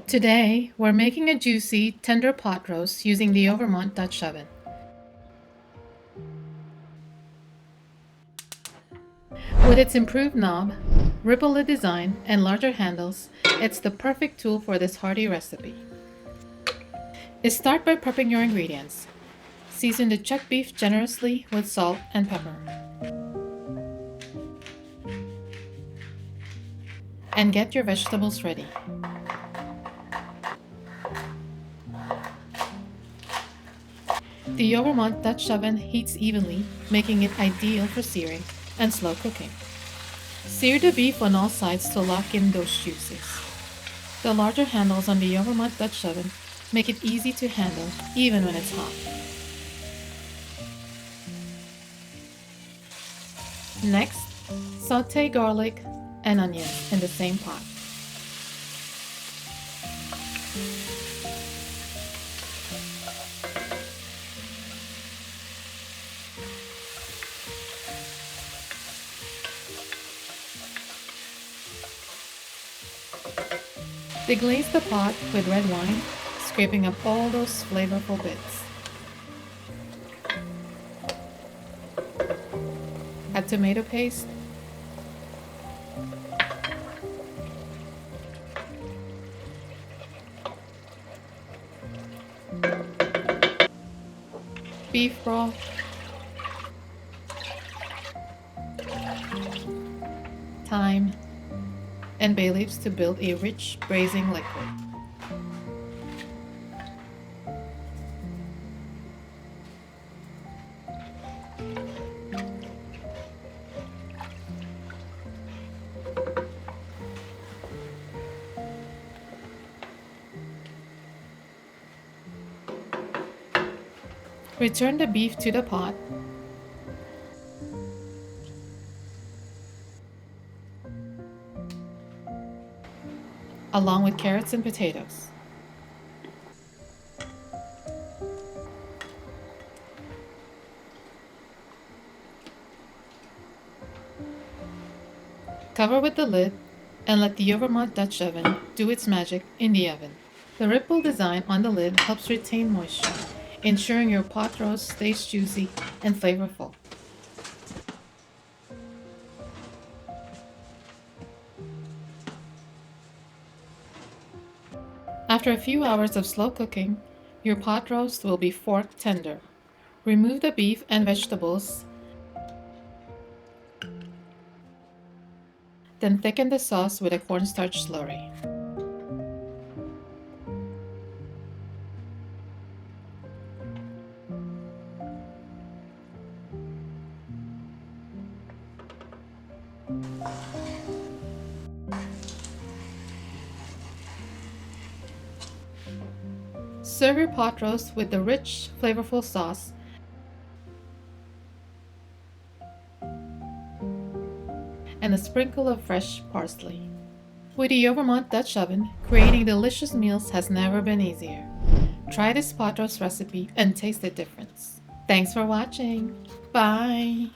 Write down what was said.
Today, we're making a juicy, tender pot roast using the Overmont Dutch Oven. With its improved knob, ripple lid design, and larger handles, it's the perfect tool for this hearty recipe. Start by prepping your ingredients. Season the chuck beef generously with salt and pepper. And get your vegetables ready. The Overmont Dutch Oven heats evenly, making it ideal for searing and slow cooking. Sear the beef on all sides to lock in those juices. The larger handles on the Overmont Dutch Oven make it easy to handle even when it's hot. Next, sauté garlic and onions in the same pot. Deglaze the pot with red wine, scraping up all those flavorful bits. Add tomato paste, beef broth, thyme, and bay leaves to build a rich braising liquid. Return the beef to the pot. Along with carrots and potatoes. Cover with the lid and let the Overmont Dutch Oven do its magic in the oven. The ripple design on the lid helps retain moisture, ensuring your pot roast stays juicy and flavorful. After a few hours of slow cooking, your pot roast will be fork tender. Remove the beef and vegetables, then thicken the sauce with a cornstarch slurry. Serve your pot roast with the rich, flavorful sauce and a sprinkle of fresh parsley. With the Overmont Dutch Oven, creating delicious meals has never been easier. Try this pot roast recipe and taste the difference. Thanks for watching. Bye!